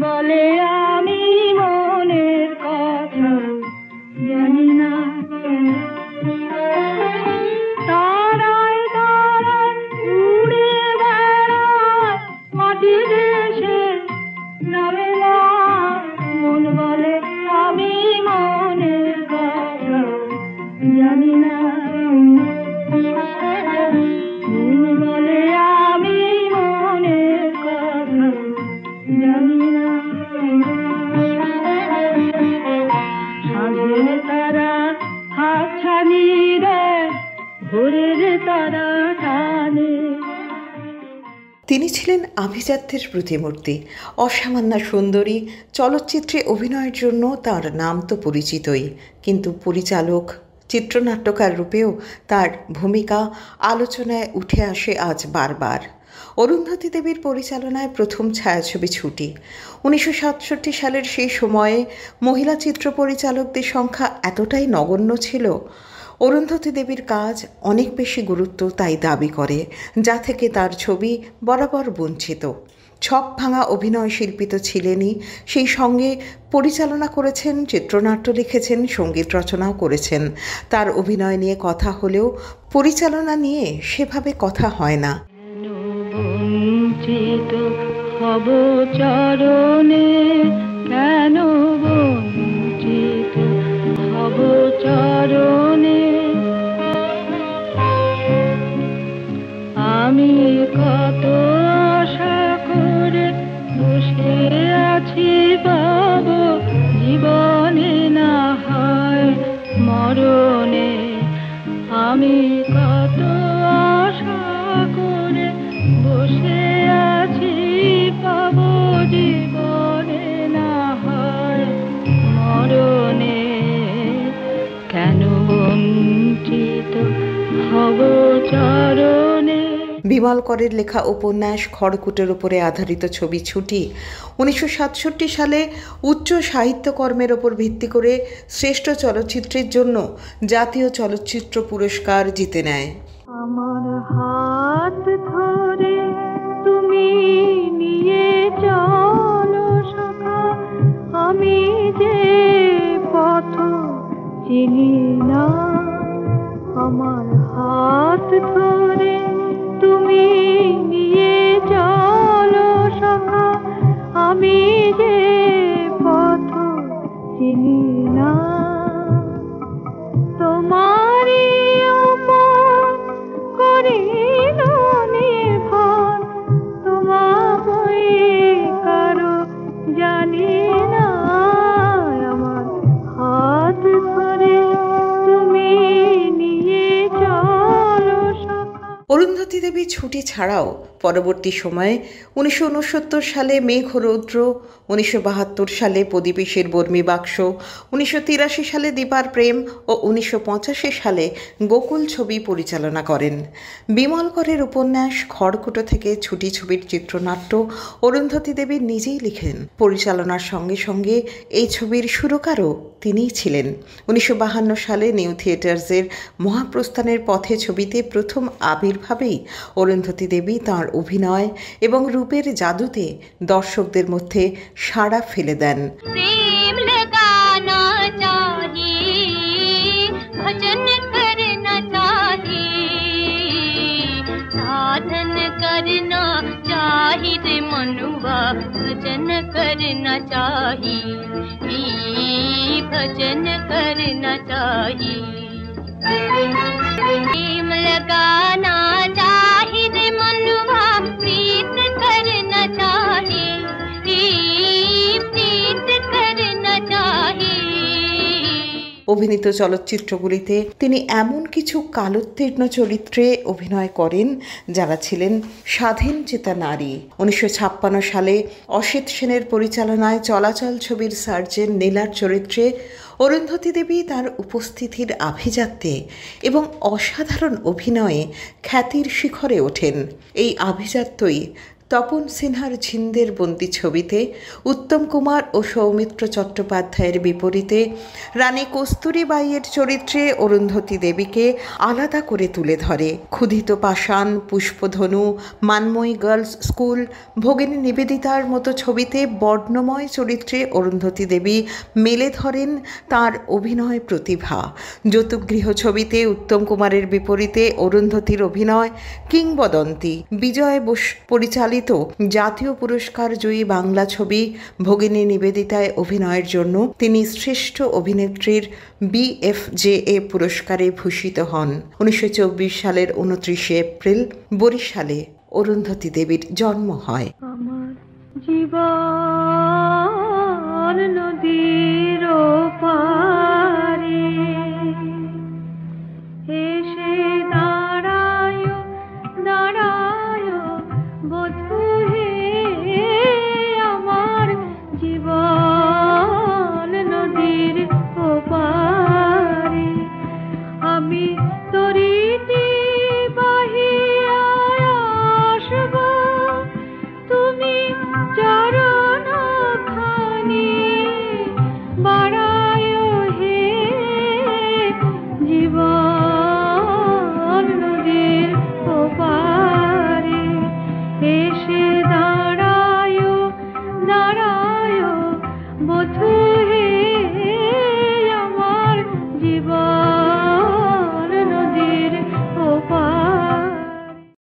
বলে আমি মনের কথা জানি না, তারায় তারায় উড়ে বেড়ায় মাটি দেশে নামে না, মন বলে আমি মনের কথা জানি না, মন বলে আমি মনের কথা জানি না। সাঁঝের তারা হাতছানি দেয়, ভোরের তারা টানে। তিনি ছিলেন আভিজাত্যের প্রতিমূর্তি, অসামান্য সুন্দরী। চলচ্চিত্রে অভিনয়ের জন্য তার নাম তো পরিচিতই, কিন্তু পরিচালক, চিত্রনাট্যকার রূপেও তার ভূমিকা আলোচনায় উঠে আসে আজ বারবার। অরুন্ধতী দেবীর পরিচালনায় প্রথম ছায়াছবি ছুটি। 1967 সালের সেই সময়ে মহিলা চিত্র পরিচালকদের সংখ্যা এতটাই নগণ্য ছিল, অরুন্ধতী দেবীর কাজ অনেক বেশি গুরুত্ব তাই দাবি করে, যা থেকে তার ছবি বরাবর বঞ্চিত। ছক ভাঙা অভিনয় শিল্পী তো ছিলেনই, সেই সঙ্গে পরিচালনা করেছেন, চিত্রনাট্য লিখেছেন, সঙ্গীত রচনাও করেছেন। তার অভিনয় নিয়ে কথা হলেও পরিচালনা নিয়ে সেভাবে কথা হয় না। বঞ্চিত হব চরণে, কেন বঞ্চিত হব চরণে, আমি কত আশা করে বসে আছি পাব জীবনে না হয় মরণে, আমি কত আশা করে বসে আছি পাব জীবনে না হয় মরণে, কেন বঞ্চিত হব চরণে। বিমল করের লেখা উপন্যাস খড়কুটোর উপরে আধারিত ছবি ছুটি 1967 সালে উচ্চ সাহিত্যকর্মের ওপর ভিত্তি করে শ্রেষ্ঠ চলচ্চিত্রের জন্য জাতীয় চলচ্চিত্র পুরস্কার জিতে নেয়। আমার হাত ধরে তুমি নিয়ে চলো সখা, আমি যে পথ চিনি না, আমার হাত ধরে তুমি নিয়ে চলো সখা, আমি যে পথ চিনি না, তোমারই উপর করিল নির্ভর, তোমায় কারো জানি না, আমার হাত ধরে তুমি নিয়ে চলো সখা। অরুন্ধতী দেবী ছুটি ছাড়াও পরবর্তী সময়ে 1969 সালে মেঘরৌদ্র, 1972 সালে প্রদীপেশের বর্মী বাক্স, 1983 সালে দীপার প্রেম ও 1985 সালে গোকুল ছবি পরিচালনা করেন। বিমল করের উপন্যাস খড়কুটো থেকে ছুটি ছবির চিত্রনাট্য অরুন্ধতী দেবী নিজেই লিখেন। পরিচালনার সঙ্গে সঙ্গে এই ছবির সুরকারও তিনিই ছিলেন। 1952 সালে নিউ থিয়েটার্সের মহাপ্রস্থানের পথে ছবিতে প্রথম আবির্ভাবেই অরুন্ধতী দেবী তাঁর অভিনয় এবং রূপের জাদুতে দর্শকদের মধ্যে সাড়া ফেলে দেন। প্রেম লাগানা চাহিয়ে, ভজন করনা চাহিয়ে, সাধন করনা চাহি রে মনুয়া, ভজন করনা চাহি, ভজন করনা চাহি, प्रेम लगाना चाही रे मनुआ, प्रीत करना चाही, प्रीत करना चाही। অভিনীত চলচ্চিত্রগুলিতে তিনি এমন কিছু কালোত্তীর্ণ চরিত্রে অভিনয় করেন যারা ছিলেন স্বাধীন চেতা নারী। 1956 সালে অসিত সেনের পরিচালনায় চলাচল ছবির সার্জেন নীলার চরিত্রে অরুন্ধতী দেবী তার উপস্থিতির আভিজাত্যে এবং অসাধারণ অভিনয়ে খ্যাতির শিখরে ওঠেন। এই আভিজাত্যই তপন সিনহার ঝিন্দের বন্দি ছবিতে উত্তম কুমার ও সৌমিত্র চট্টোপাধ্যায়ের বিপরীতে রানী কস্তুরীবাঈয়ের চরিত্রে অরুন্ধতী দেবীকে আলাদা করে তুলে ধরে। ক্ষুধিত পাষাণ, পুষ্পধনু, মানময়ী গার্লস স্কুল, ভগিনী নিবেদিতার মতো ছবিতে বর্ণময় চরিত্রে অরুন্ধতী দেবী মেলে ধরেন তার অভিনয় প্রতিভা। যৌতুকগৃহ ছবিতে উত্তম কুমারের বিপরীতে অরুন্ধতীর অভিনয় কিংবদন্তি। বিজয় বোস পরিচালিত জাতীয় পুরস্কার জয়ী বাংলা ছবি ভগিনী নিবেদিতায় অভিনয়ের জন্য তিনি শ্রেষ্ঠ অভিনেত্রীর BFJA পুরস্কারে ভূষিত হন। 1924 সালের 29 এপ্রিল বরিশালে অরুন্ধতী দেবীর জন্ম হয়। আমার জীবন নদী